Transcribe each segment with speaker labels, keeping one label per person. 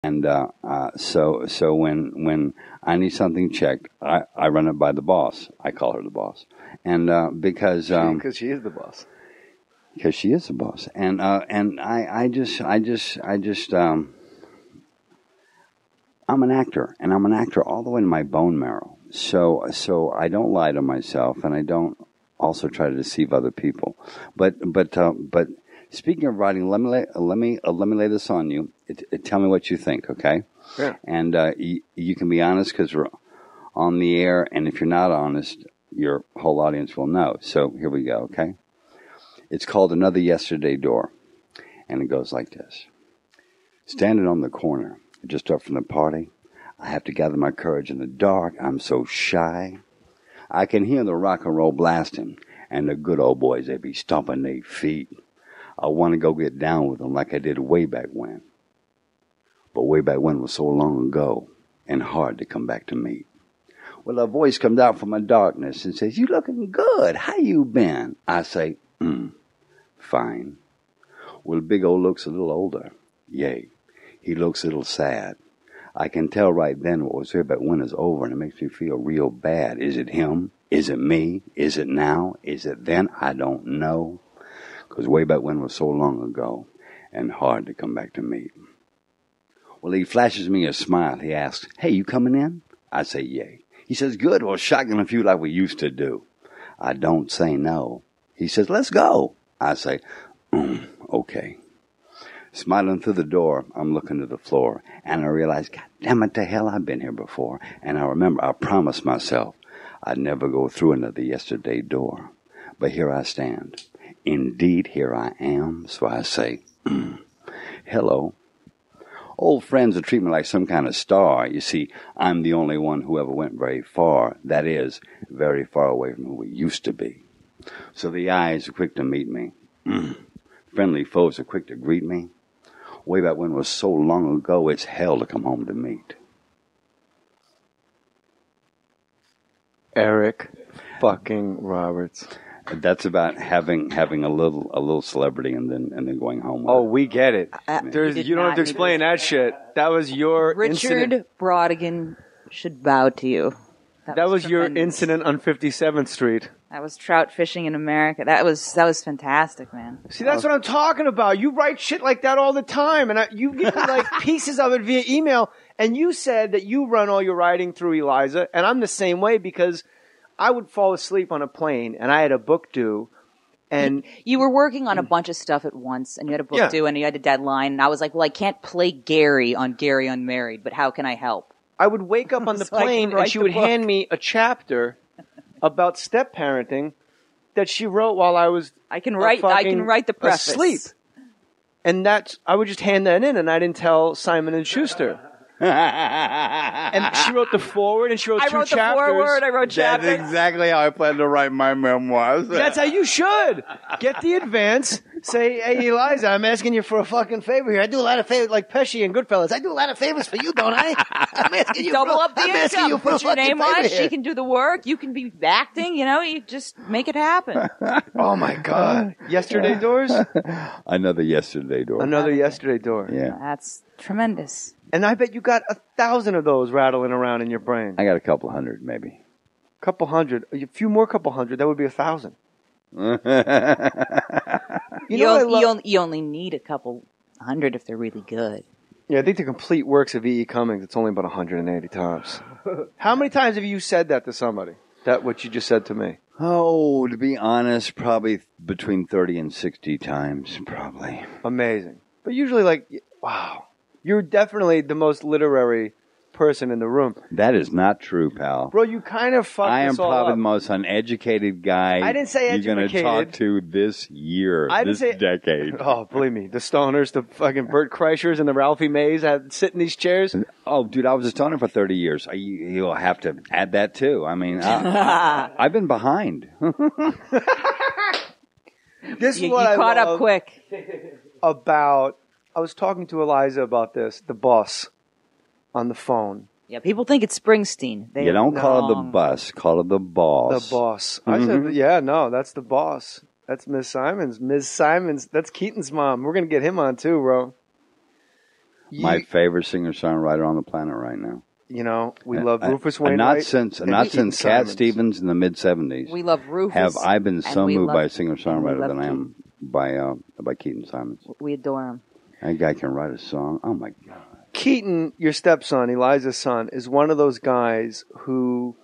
Speaker 1: And so when I need something checked, I run it by the boss. I call her the boss, and because
Speaker 2: she is the boss.
Speaker 1: Because she is the boss, and I just I'm an actor, and I'm an actor all the way to my bone marrow. So I don't lie to myself, and I don't also try to deceive other people. But speaking of writing, let me lay this on you. Tell me what you think, okay?
Speaker 2: Yeah.
Speaker 1: And you can be honest because we're on the air, and if you're not honest, your whole audience will know. So here we go, okay? It's called Another Yesterday Door, and it goes like this. Standing on the corner, just up from the party, I have to gather my courage in the dark. I'm so shy. I can hear the rock and roll blasting, and the good old boys, they be stomping their feet. I want to go get down with them like I did way back when. But way back when was so long ago, and hard to come back to meet. Well, a voice comes out from my darkness and says, "You looking good. How you been?" I say, fine. Well, Big O looks a little older. Yay. He looks a little sad. I can tell right then what was here back when is over, and it makes me feel real bad. Is it him? Is it me? Is it now? Is it then? I don't know. Because way back when was so long ago, and hard to come back to meet. Well, he flashes me a smile. He asks, "Hey, you coming in?" I say, "Yay." He says, "Good. Well, shotgun a few like we used to do." I don't say no. He says, "Let's go." I say, okay. Smiling through the door, I'm looking to the floor, and I realize, God damn it to hell, I've been here before. And I remember I promised myself I'd never go through another yesterday door. But here I stand. Indeed, here I am. So I say, hello. Old friends will treat me like some kind of star. You see, I'm the only one who ever went very far. That is, very far away from who we used to be. So the eyes are quick to meet me. Friendly foes are quick to greet me. Way back when was so long ago, it's hell to come home to meet.
Speaker 2: Eric fucking Roberts.
Speaker 1: That's about having a little celebrity and then going home with
Speaker 2: Oh,
Speaker 1: it.
Speaker 2: we get it.
Speaker 3: You
Speaker 2: don't have to explain that shit. That was your
Speaker 3: Richard
Speaker 2: incident.
Speaker 3: Brodigan should bow to you.
Speaker 2: That was your
Speaker 3: tremendous.
Speaker 2: incident on 57th Street.
Speaker 3: That was trout fishing in America. That was fantastic, man.
Speaker 2: See, that's what I'm talking about. You write shit like that all the time, and you give me like pieces of it via email. And you said that you run all your writing through Eliza, and I'm the same way because I would fall asleep on a plane, and I had a book due, and
Speaker 3: You were working on a bunch of stuff at once, and you had a book due, and you had a deadline. And I was like, well, I can't play Gary on Gary Unmarried, but how can I help?
Speaker 2: I would wake up on the
Speaker 3: So I can
Speaker 2: plane, and
Speaker 3: write
Speaker 2: she
Speaker 3: the
Speaker 2: would
Speaker 3: book.
Speaker 2: hand me a chapter about step parenting that she wrote while I was
Speaker 3: I can write the preface.
Speaker 2: asleep. And I would just hand that in, and I didn't tell Simon and Schuster. And she wrote the forward, and she wrote
Speaker 3: I
Speaker 2: two
Speaker 3: wrote the
Speaker 2: chapters.
Speaker 3: forward. I wrote chapters.
Speaker 1: That's exactly how I plan to write my memoirs.
Speaker 2: That's how you should. Get the advance. Say, "Hey, Eliza, I'm asking you for a fucking favor here. I do a lot of favors, like Pesci and Goodfellas. I do a lot of favors for you, don't I? I'm asking you
Speaker 3: Double
Speaker 2: for,
Speaker 3: up the
Speaker 2: I'm asking you
Speaker 3: income.
Speaker 2: for a
Speaker 3: Put your
Speaker 2: fucking
Speaker 3: name on
Speaker 2: favor
Speaker 3: it.
Speaker 2: here."
Speaker 3: She can do the work. You can be acting. You just make it happen.
Speaker 2: Oh my God! Yesterday doors.
Speaker 1: Another yesterday door.
Speaker 2: Another yesterday door.
Speaker 1: Yeah.
Speaker 3: That's tremendous.
Speaker 2: And I bet you got 1,000 of those rattling around in your brain.
Speaker 1: I got a couple hundred, maybe.
Speaker 2: Couple hundred. A few more couple hundred. That would be 1,000.
Speaker 3: You only need a couple hundred if they're really good.
Speaker 2: Yeah, I think the complete works of E.E. Cummings, it's only about 180 times. How many times have you said that to somebody? That what you just said to me?
Speaker 1: Oh, to be honest, probably between 30 and 60 times, probably.
Speaker 2: Amazing. But usually wow. You're definitely the most literary person in the room.
Speaker 1: That is not true, pal.
Speaker 2: Bro, you kind of fucked
Speaker 1: I am
Speaker 2: this all
Speaker 1: probably
Speaker 2: up.
Speaker 1: the most uneducated guy
Speaker 2: I didn't say
Speaker 1: you're going to
Speaker 2: educated.
Speaker 1: talk to this year,
Speaker 2: I didn't
Speaker 1: this
Speaker 2: say-
Speaker 1: decade.
Speaker 2: Oh, believe me. The Stoners, the fucking Bert Kreischers and the Ralphie Mays sit in these chairs.
Speaker 1: Oh, dude, I was a stoner for 30 years. You'll have to add that, too. I mean, I've been behind.
Speaker 2: This is
Speaker 3: You
Speaker 2: what I
Speaker 3: caught
Speaker 2: love
Speaker 3: up quick.
Speaker 2: about... I was talking to Eliza about this, the boss, on the phone.
Speaker 3: Yeah, people think it's Springsteen.
Speaker 1: You don't call it the
Speaker 3: wrong.
Speaker 1: bus, call it the boss.
Speaker 2: The boss. I said, yeah, no, that's the boss. That's Miss Simons. Ms. Simons, that's Keaton's mom. We're going to get him on too, bro.
Speaker 1: My favorite singer-songwriter on the planet right now.
Speaker 2: You know, we love Rufus Wainwright.
Speaker 1: Not since Cat Stevens in the mid-'70s.
Speaker 3: We love Rufus.
Speaker 1: Have I been so moved by a singer-songwriter than I am by Keaton Simons.
Speaker 3: We adore him.
Speaker 1: That guy can write a song. Oh, my God.
Speaker 2: Keaton, your stepson, Eliza's son, is one of those guys who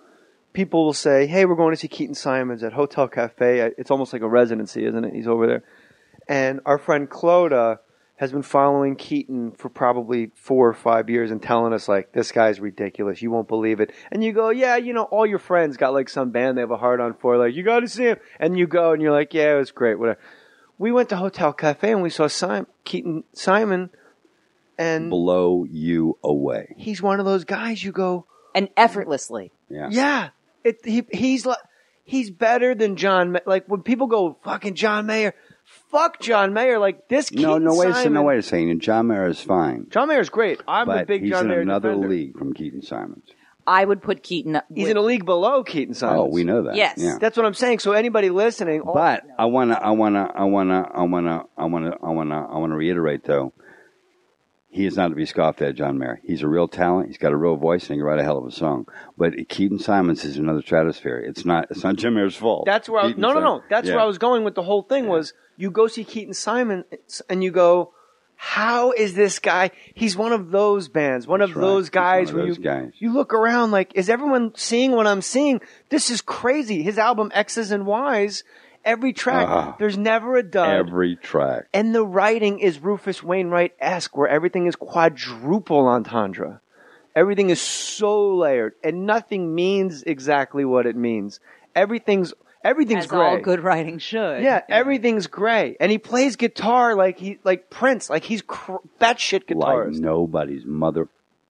Speaker 2: people will say, hey, we're going to see Keaton Simons at Hotel Cafe. It's almost like a residency, isn't it? He's over there. And our friend Clodagh has been following Keaton for probably 4 or 5 years and telling us, like, this guy's ridiculous. You won't believe it. And you go, yeah, you know, all your friends got, like, some band they have a hard-on for. Like, you got to see him. And you go, and you're like, yeah, it was great, whatever. We went to Hotel Cafe, and we saw Keaton Simon. And
Speaker 1: blow you away.
Speaker 2: He's one of those guys you go.
Speaker 3: And effortlessly.
Speaker 1: Yeah.
Speaker 2: Yeah. He's better than John. Like, when people go, fucking John Mayer. Fuck John Mayer. Like, this Keaton
Speaker 1: No way
Speaker 2: Simon.
Speaker 1: to say it. John Mayer is fine.
Speaker 2: John Mayer's great. I'm a big John Mayer
Speaker 1: defender. He's in another
Speaker 2: defender.
Speaker 1: league from Keaton Simons.
Speaker 3: I would put Keaton.
Speaker 2: He's in a league below Keaton Simons.
Speaker 1: Oh, we know that.
Speaker 3: Yes.
Speaker 1: Yeah.
Speaker 2: That's what I'm saying. So anybody listening,
Speaker 1: But I wanna reiterate though. He is not to be scoffed at, John Mayer. He's a real talent. He's got a real voice, and he can write a hell of a song. But Keaton Simons is another stratosphere. It's not John Mayer's fault.
Speaker 2: That's where no. That's where I was going with the whole thing. Was you go see Keaton Simons and you go, how is this guy? He's one of those bands, one of those guys where you look around like, is everyone seeing what I'm seeing? This is crazy. His album X's and Y's. Every track, there's never a dud.
Speaker 1: Every track.
Speaker 2: And the writing is Rufus Wainwright-esque, where everything is quadruple entendre. Everything is so layered, and nothing means exactly what it means. Everything's
Speaker 3: As
Speaker 2: gray.
Speaker 3: all good writing should.
Speaker 2: Yeah, everything's gray, and he plays guitar like Prince, like he's batshit guitarist.
Speaker 1: Like nobody's mother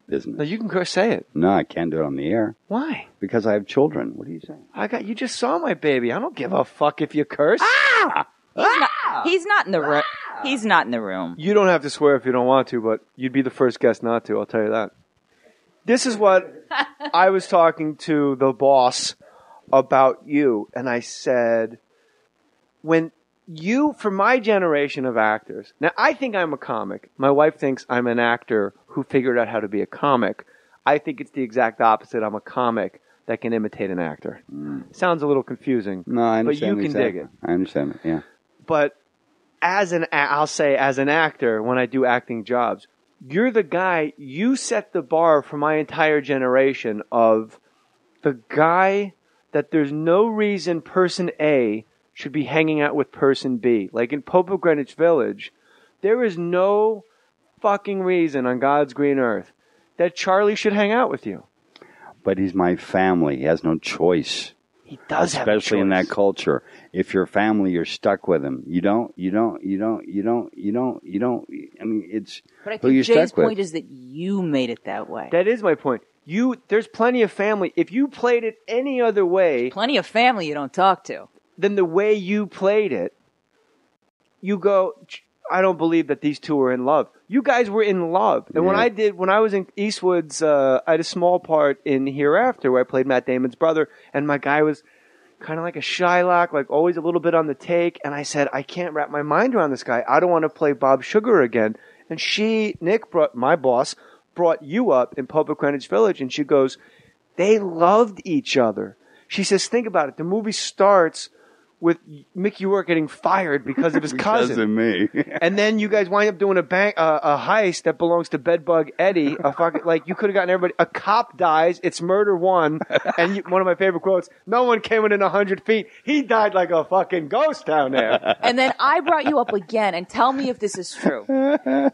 Speaker 1: business.
Speaker 2: No, you can say it.
Speaker 1: No, I can't do it on the air.
Speaker 2: Why?
Speaker 1: Because I have children. What are you saying?
Speaker 2: You just saw my baby. I don't give a fuck if you curse.
Speaker 3: He's not in the room. He's not in the room.
Speaker 2: You don't have to swear if you don't want to, but you'd be the first guest not to, I'll tell you that. This is what I was talking to the boss about you, and I said, for my generation of actors, now I think I'm a comic. My wife thinks I'm an actor who figured out how to be a comic. I think it's the exact opposite. I'm a comic that can imitate an actor. Sounds a little confusing.
Speaker 1: No, I understand.
Speaker 2: But you can dig it.
Speaker 1: I understand it, yeah.
Speaker 2: But I'll say as an actor, when I do acting jobs, you're the guy, you set the bar for my entire generation of the guy that there's no reason person A should be hanging out with person B. Like in Pope of Greenwich Village, there is no fucking reason on God's green earth that Charlie should hang out with you.
Speaker 1: But he's my family. He has no choice.
Speaker 2: He does have a choice.
Speaker 1: Especially in that culture. If you're family, you're stuck with him. You don't. I mean, it's
Speaker 3: But I
Speaker 1: who you're
Speaker 3: think Jay's
Speaker 1: stuck with.
Speaker 3: point is that you made it that way.
Speaker 2: That is my point. There's plenty of family. If you played it any other way
Speaker 3: Plenty of family you don't talk to.
Speaker 2: than the way you played it, you go, I don't believe that these two are in love. You guys were in love. And when I was in Eastwood's, I had a small part in Hereafter where I played Matt Damon's brother, and my guy was kind of like a Shylock, like always a little bit on the take. And I said, I can't wrap my mind around this guy. I don't want to play Bob Sugar again. And Nick, my boss, brought you up in Pope of Greenwich Village, and she goes, they loved each other. She says, think about it. The movie starts with Mickey Rourke getting fired because of his cousin.
Speaker 1: Because of me.
Speaker 2: And then you guys wind up doing a heist that belongs to Bedbug Eddie. You could have gotten everybody. A cop dies. It's murder one. And one of my favorite quotes, no one came within 100 feet. He died like a fucking ghost down there.
Speaker 3: And then I brought you up again, and tell me if this is true.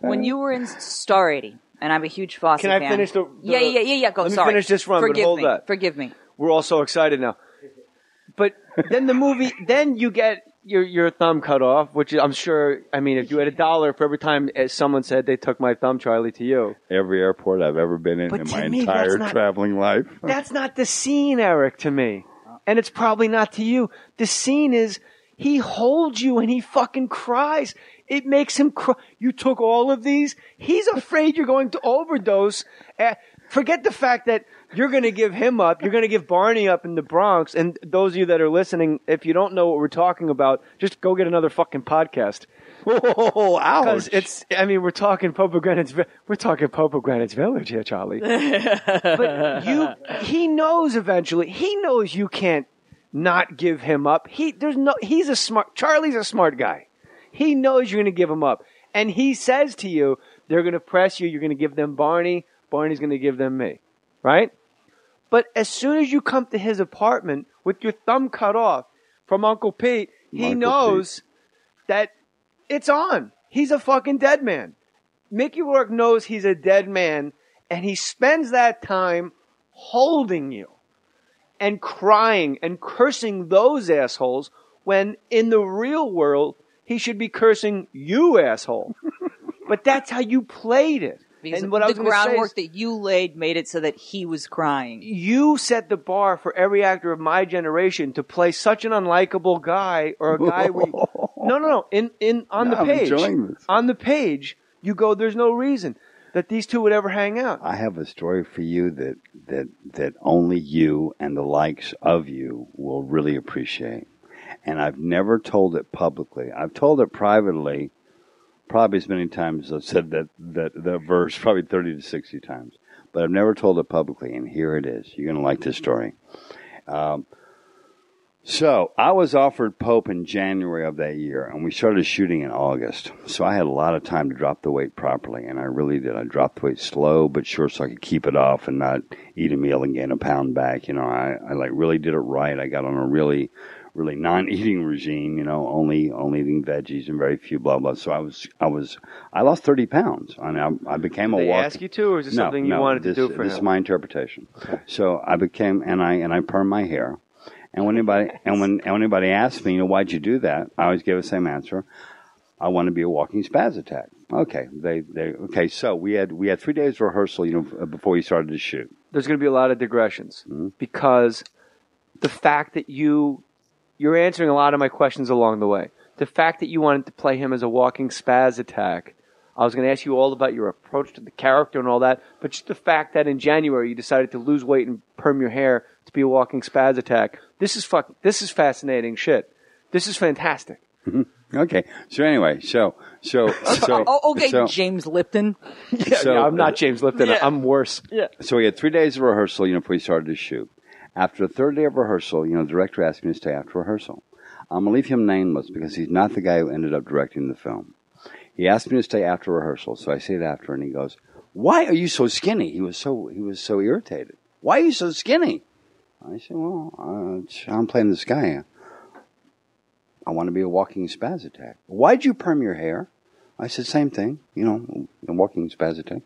Speaker 3: When you were in Star 80, and I'm a huge Fosse fan.
Speaker 2: Can I finish the
Speaker 3: Yeah, go.
Speaker 2: Let me
Speaker 3: Sorry.
Speaker 2: finish this run,
Speaker 3: Forgive
Speaker 2: but hold
Speaker 3: me.
Speaker 2: that.
Speaker 3: Forgive me.
Speaker 2: We're all so excited now. But then the movie, then you get your thumb cut off, which I'm sure, I mean, if you had $1 for every time someone said they took my thumb, Charlie, to you.
Speaker 1: Every airport I've ever been in my entire traveling life.
Speaker 2: That's not the scene, Eric, to me. And it's probably not to you. The scene is he holds you and he fucking cries. It makes him cry. You took all of these? He's afraid you're going to overdose. Forget the fact that you're going to give him up. You're going to give Barney up in the Bronx. And those of you that are listening, if you don't know what we're talking about, just go get another fucking podcast.
Speaker 1: Whoa, ouch.
Speaker 2: Because we're talking Popograne's Village here, Charlie. But he knows eventually. He knows you can't not give him up. Charlie's a smart guy. He knows you're going to give him up. And he says to you, they're going to press you. You're going to give them Barney. Barney's going to give them me. Right? But as soon as you come to his apartment with your thumb cut off from Uncle Pete, he knows that it's on. He's a fucking dead man. Mickey Rourke knows he's a dead man, and he spends that time holding you and crying and cursing those assholes when in the real world he should be cursing you, asshole. But that's how you played it.
Speaker 3: Because the groundwork that you laid made it so that he was crying.
Speaker 2: You set the bar for every actor of my generation to play such an unlikable guy or a guy No. On the page.
Speaker 1: I'm enjoying this.
Speaker 2: On the page, you go, there's no reason that these two would ever hang out.
Speaker 1: I have a story for you that only you and the likes of you will really appreciate. And I've never told it publicly. I've told it privately probably as many times as I've said that verse, probably 30 to 60 times. But I've never told it publicly, and here it is. You're going to like this story. So I was offered Pope in January of that year, and we started shooting in August. So I had a lot of time to drop the weight properly, and I really did. I dropped the weight slow but sure so I could keep it off and not eat a meal and gain a pound back. I really did it right. I got on a really non-eating regime, only eating veggies and very few blah blah. So I lost 30 pounds. I became a walking.
Speaker 2: Did they ask you to, or is this something you wanted to do for him?
Speaker 1: This is my interpretation. Okay. So I became, and I permed my hair. And when anybody asked me, why'd you do that? I always give the same answer. I want to be a walking spaz attack. Okay, okay. So we had 3 days of rehearsal, before we started to shoot.
Speaker 2: There's going to be a lot of digressions because the fact that you're answering a lot of my questions along the way. The fact that you wanted to play him as a walking spaz attack, I was going to ask you all about your approach to the character and all that, but just the fact that in January you decided to lose weight and perm your hair to be a walking spaz attack. This is fascinating shit. This is fantastic.
Speaker 1: Okay. So anyway,
Speaker 3: okay, James Lipton.
Speaker 2: Yeah, I'm not James Lipton. Yeah. I'm worse. Yeah.
Speaker 1: So we had 3 days of rehearsal, before we started to shoot. After the third day of rehearsal, the director asked me to stay after rehearsal. I'm going to leave him nameless because he's not the guy who ended up directing the film. He asked me to stay after rehearsal, so I stayed after, and he goes, "Why are you so skinny?" He was so irritated. "Why are you so skinny?" I said, "Well, I'm playing this guy. I want to be a walking spaz attack." "Why'd you perm your hair?" I said, "Same thing, a walking spaz attack."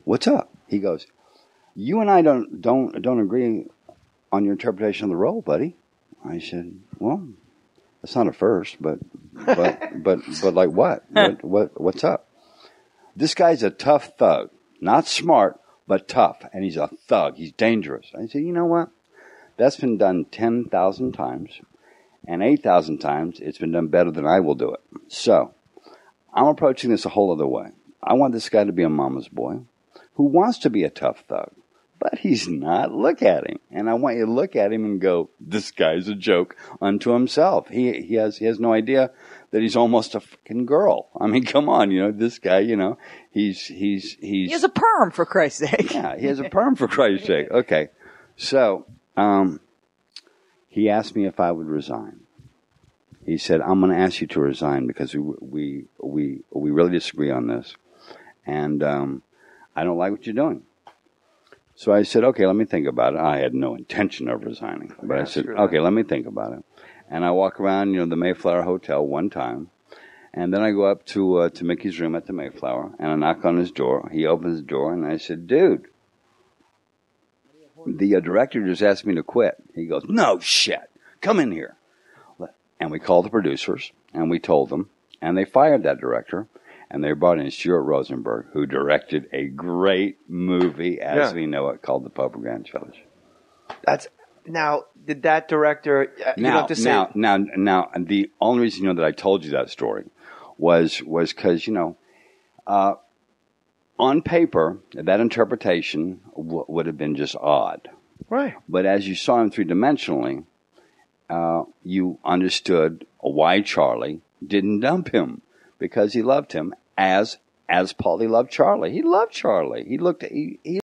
Speaker 1: "What's up?" He goes, "You and I don't agree on your interpretation of the role, buddy." I said, "Well, that's not a first, but like what? What's up?" "This guy's a tough thug, not smart, but tough, and he's a thug. He's dangerous." I said, "You know what? That's been done 10,000 times, and 8,000 times it's been done better than I will do it. So I'm approaching this a whole other way. I want this guy to be a mama's boy who wants to be a tough thug. But he's not. Look at him. And I want you to look at him and go, this guy's a joke unto himself. He has no idea that he's almost a fucking girl. I mean, come on, this guy, he
Speaker 3: has a perm, for Christ's sake.
Speaker 1: Yeah, he has a perm, for Christ's sake. Okay. So, he asked me if I would resign. He said, "I'm going to ask you to resign because we really disagree on this. And, I don't like what you're doing." So I said, "Okay, let me think about it." I had no intention of resigning, but I said, "Okay, let me think about it." And I walk around, the Mayflower Hotel one time, and then I go up to Mickey's room at the Mayflower, and I knock on his door. He opens the door, and I said, "Dude, the director just asked me to quit." He goes, "No shit, come in here." And we called the producers, and we told them, and they fired that director. And they brought in Stuart Rosenberg, who directed a great movie, as we know it, called The Popograne's Village.
Speaker 2: Now, did that director?
Speaker 1: Now, the only reason that I told you that story was because, on paper, that interpretation would have been just odd.
Speaker 2: Right.
Speaker 1: But as you saw him three-dimensionally, you understood why Charlie didn't dump him, because he loved him as Paulie loved Charlie. He loved Charlie. He